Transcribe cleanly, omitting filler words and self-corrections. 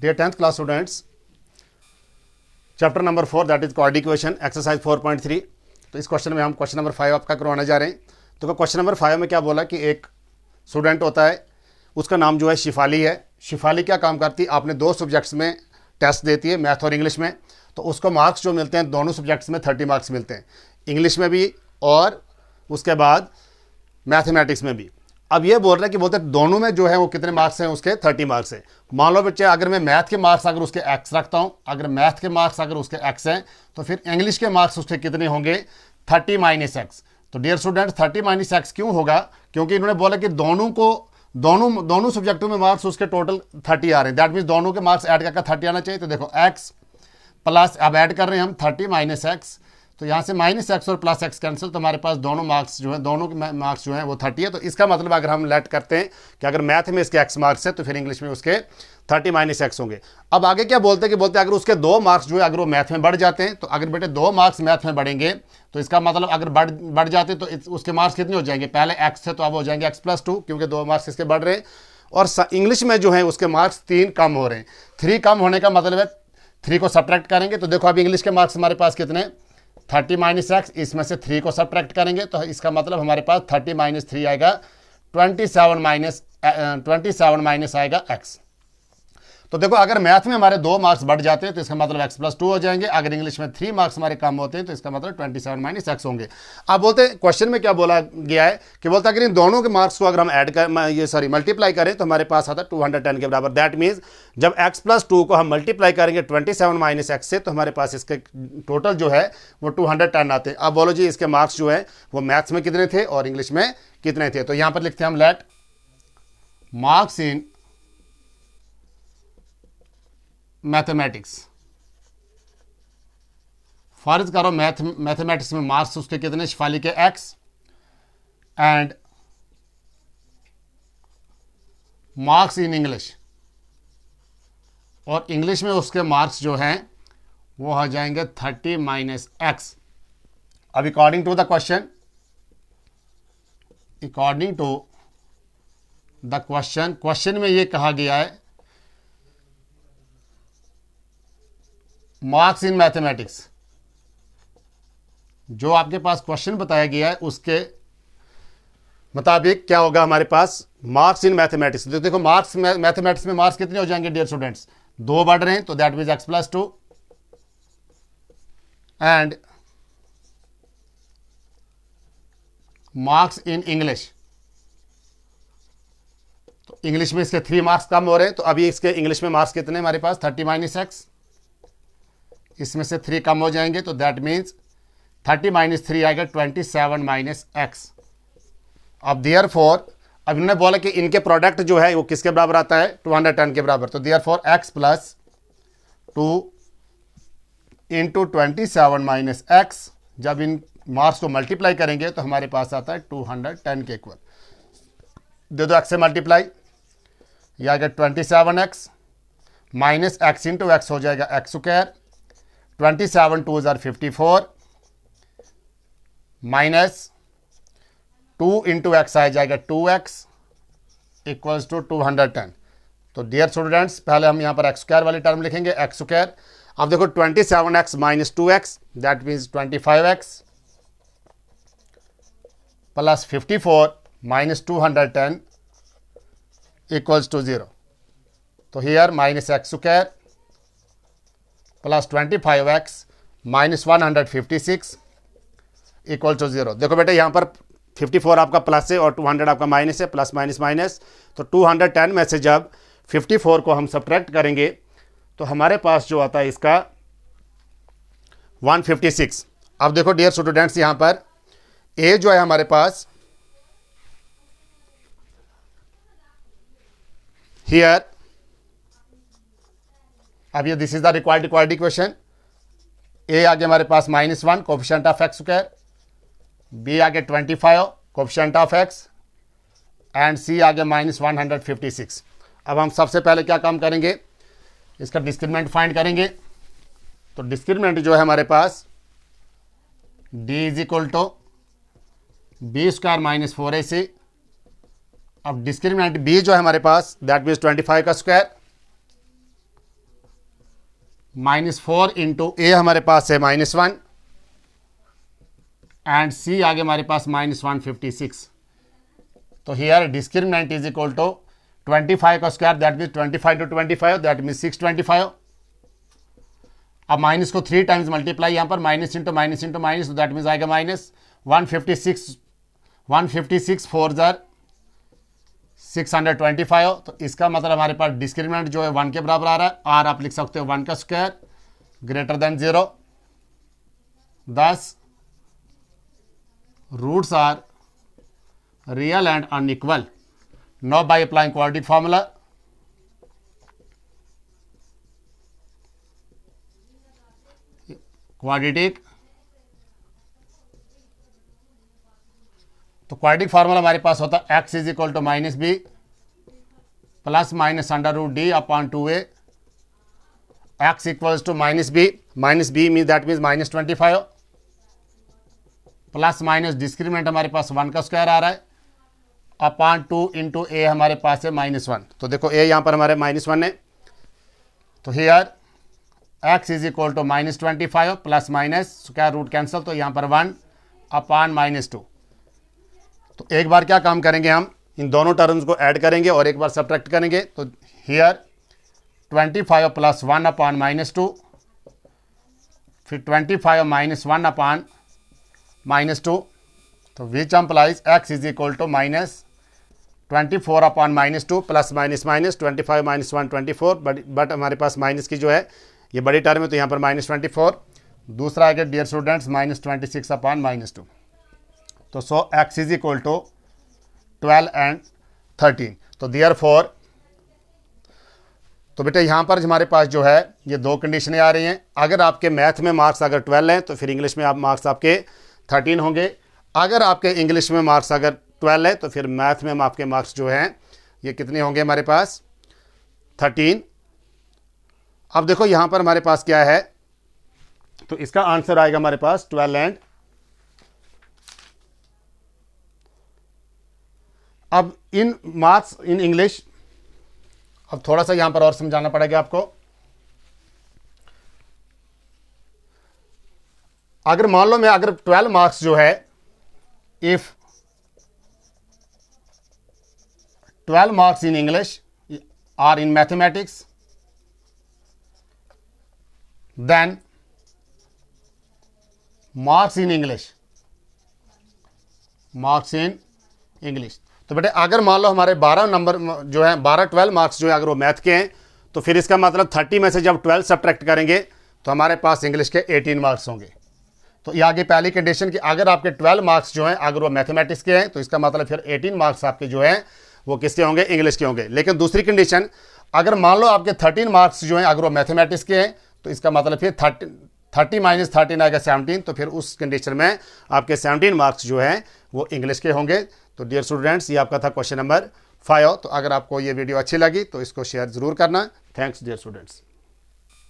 Dear 10th class students, chapter number 4 that is coordinate equation exercise 4.3। तो इस question में हम क्वेश्चन नंबर 5 आपका करवाने जा रहे हैं। तो क्वेश्चन नंबर 5 में क्या बोला कि एक स्टूडेंट होता है, उसका नाम जो है शिफाली है। शिफाली क्या काम करती है, आपने दो सब्जेक्ट्स में टेस्ट देती है, मैथ और इंग्लिश में। तो उसको मार्क्स जो मिलते हैं दोनों सब्जेक्ट्स में 30 मार्क्स मिलते हैं, इंग्लिश में भी और उसके बाद मैथमेटिक्स में भी। अब ये बोल रहे हैं कि बोलते हैं दोनों में जो है वो कितने मार्क्स हैं, उसके 30 मार्क्स हैं। मान लो बच्चे, अगर मैं मैथ के मार्क्स अगर उसके एक्स रखता हूँ, अगर मैथ के मार्क्स अगर उसके एक्स हैं, तो फिर इंग्लिश के मार्क्स उसके कितने होंगे, 30 माइनस एक्स। तो डियर स्टूडेंट 30 माइनस एक्स क्यों होगा, क्योंकि इन्होंने बोला कि दोनों सब्जेक्टों में मार्क्स उसके टोटल 30 आ रहे हैं। दैट मीन्स दोनों के मार्क्स ऐड करके 30 आना चाहिए। तो देखो एक्स प्लस, अब ऐड कर रहे हैं हम 30 माइनस एक्स, तो यहाँ से माइनस एक्स और प्लस एक्स कैंसिल, तो हमारे पास दोनों मार्क्स जो है, दोनों के मार्क्स जो हैं वो 30 है। तो इसका मतलब अगर हम लेट करते हैं कि अगर मैथ में इसके एक्स मार्क्स है तो फिर इंग्लिश में उसके 30 माइनस एक्स होंगे। अब आगे क्या बोलते हैं कि बोलते हैं अगर उसके दो मार्क्स जो है अगर वो मैथ में बढ़ जाते हैं, तो अगर बेटे दो मार्क्स मैथ में बढ़ेंगे तो इसका मतलब अगर बढ़ जाते तो उसके मार्क्स कितने हो जाएंगे, पहले एक्स थे तो अब हो जाएंगे एक्स प्लस 2, क्योंकि दो मार्क्स इसके बढ़ रहे हैं। और इंग्लिश में जो है उसके मार्क्स 3 कम हो रहे हैं। 3 कम होने का मतलब है 3 को सब्ट्रैक्ट करेंगे। तो देखो अब इंग्लिश के मार्क्स हमारे पास कितने, 30 माइनस एक्स, इसमें से 3 को सब्ट्रैक्ट करेंगे तो इसका मतलब हमारे पास 30 माइनस 3 आएगा 27 माइनस आएगा एक्स। तो देखो अगर मैथ में हमारे 2 मार्क्स बढ़ जाते हैं तो इसका मतलब एक्स प्लस 2 हो जाएंगे। अगर इंग्लिश में 3 मार्क्स हमारे कम होते हैं तो इसका मतलब 27 माइनस एक्स होंगे। अब बोलते हैं क्वेश्चन में क्या बोला गया है कि बोलते हैं अगर इन दोनों के मार्क्स को अगर हम मल्टीप्लाई करें तो हमारे पास आता है 210 के बराबर। दैट मीन्स जब एक्स प्लस 2 को हम मल्टीप्लाई करेंगे 27 माइनस एक्स से, तो हमारे पास इसके टोटल जो है वो 210 आते हैं। अब बोलो जी इसके मार्क्स जो है वो मैथ्स में कितने थे और इंग्लिश में कितने थे। तो यहाँ पर लिखते हैं हम लेट मार्क्स इन मैथमेटिक्स। फर्ज करो मैथमेटिक्स में मार्क्स उसके कितने, शिफाली के X, and marks in English, और इंग्लिश में उसके मार्क्स जो हैं वो हो जाएंगे 30 माइनस एक्स। अब according to the question question में ये कहा गया है मार्क्स इन मैथमेटिक्स, जो आपके पास क्वेश्चन बताया गया है उसके मुताबिक क्या होगा हमारे पास मार्क्स इन मैथमेटिक्स। तो देखो मार्क्स मैथमेटिक्स में मार्क्स कितने हो जाएंगे डियर स्टूडेंट्स, 2 बढ़ रहे हैं तो that means x plus 2, and marks in English, तो इंग्लिश में इसके 3 मार्क्स कम हो रहे हैं। तो अभी इसके इंग्लिश में मार्क्स कितने हमारे पास 30 माइनस एक्स, इसमें से 3 कम हो जाएंगे तो दैट मीन्स 30 माइनस 3 आएगा 27 माइनस एक्स। अब देयरफॉर अब इन्होंने बोला कि इनके प्रोडक्ट जो है वो किसके बराबर आता है, 210 के बराबर। तो therefore x plus 2 into 27 minus x, जब इन मार्क्स को मल्टीप्लाई करेंगे तो हमारे पास आता है 210 के इक्वल। दे दो एक्स से मल्टीप्लाई, यह आएगा 27x minus x into x हो जाएगा एक्स स्क्वायर, 27 2 ज़ार 54 माइनस 2 इंटू एक्स आ जाएगा 2x इक्वल्स टू 210। तो डियर स्टूडेंट्स पहले हम यहाँ पर एक्स स्क्वायर वाली टर्म लिखेंगे, एक्स स्क्वायर। अब देखो 27x minus 2x that means 25x plus 54 minus 210 equals to 0। तो here minus X square plus 25x minus 156 equal to 0। देखो बेटे यहाँ पर 54 आपका प्लस है और 200 आपका माइनस है, प्लस माइनस माइनस। तो 210 में से जब 54 को हम सब्ट्रैक्ट करेंगे तो हमारे पास जो आता है इसका 156। अब देखो डियर स्टूडेंट्स यहाँ पर ए जो है हमारे पास हियर, अब ये this is the required equation. A आगे हमारे पास -1 coefficient of x square, b आगे 25 coefficient of x, and c आगे -156। अब हम सबसे पहले क्या काम करेंगे, इसका डिस्क्रिमिनेंट फाइंड करेंगे। तो डिस्क्रिमिनेंट जो है हमारे पास D is equal to b square minus 4ac। अब डिस्क्रिमिनेंट बी जो है हमारे पास दैट मीन्स 25 का स्क्वायर -4 इंटू ए हमारे पास है -1 एंड सी आगे हमारे पास -156। तो here discriminant is equal to 25 का square that means 25 to 25 that means 625। अब माइनस को 3 टाइम्स मल्टीप्लाई यहाँ पर minus into minus into minus that means आएगा -156 4 जार 625। तो इसका मतलब हमारे पास डिस्क्रिमिनेंट जो है 1 के बराबर आ रहा है। आर आप लिख सकते हो 1 का square greater than 0। 10 roots are real and unequal. Now by applying quadratic formula quadratic, तो क्वाड्रेटिक फार्मूला हमारे पास होता है x is equal to -b plus minus √d upon 2a। x equals to -b mean that means -25 plus minus discriminant हमारे पास 1 का square आ रहा है अपॉन 2 इंटू ए हमारे पास है -1। तो देखो a यहाँ पर हमारे -1 है। तो here x is equal to -25 plus minus square root cancel, तो यहाँ पर 1 अपॉन -2। तो एक बार क्या काम करेंगे, हम इन दोनों टर्म्स को ऐड करेंगे और एक बार सब्ट्रैक्ट करेंगे। तो हियर 25 प्लस 1 अपॉन -2 फिर 25 -1 अपॉन -2। तो which implies x is equal to -24 upon -2 plus minus 25 -1 24 but हमारे पास माइनस की जो है ये बड़ी टर्म है तो यहाँ पर -24। दूसरा है डियर स्टूडेंट्स -26 अपॉन -2। तो so x is equal to 12 and 13। तो देयर फोर, तो बेटा यहाँ पर हमारे पास जो है ये दो कंडीशनें आ रही हैं। अगर आपके मैथ में मार्क्स अगर 12 हैं तो फिर इंग्लिश में आप मार्क्स आपके 13 होंगे। अगर आपके इंग्लिश में मार्क्स अगर 12 है तो फिर मैथ में आपके मार्क्स जो हैं ये कितने होंगे हमारे पास 13। अब देखो यहाँ पर हमारे पास क्या है, तो इसका आंसर आएगा हमारे पास 12 एंड। अब इन मार्क्स इन इंग्लिश, अब थोड़ा सा यहां पर और समझाना पड़ेगा आपको। अगर मान लो मैं अगर 12 मार्क्स जो है, if 12 marks in English are in mathematics then marks in English तो बेटे अगर मान लो हमारे 12 नंबर जो है 12 मार्क्स जो है अगर वो मैथ के हैं तो फिर इसका मतलब 30 में से जब 12 सब्ट्रैक्ट करेंगे तो हमारे पास इंग्लिश के 18 मार्क्स होंगे। तो ये आगे पहली कंडीशन कि अगर आपके 12 मार्क्स जो हैं अगर वो मैथमेटिक्स के हैं तो इसका मतलब फिर 18 मार्क्स आपके जो हैं वो किसके होंगे, इंग्लिश के होंगे। लेकिन दूसरी कंडीशन, अगर मान लो आपके 13 मार्क्स जो हैं अगर वो मैथमेटिक्स के हैं तो इसका मतलब फिर 30 माइनस 13 आएगा 17। तो फिर उस कंडीशन में आपके 17 मार्क्स जो हैं वो इंग्लिश के होंगे। तो डियर स्टूडेंट्स, ये आपका था क्वेश्चन नंबर 5। तो अगर आपको ये वीडियो अच्छी लगी तो इसको शेयर ज़रूर करना। Thanks dear students.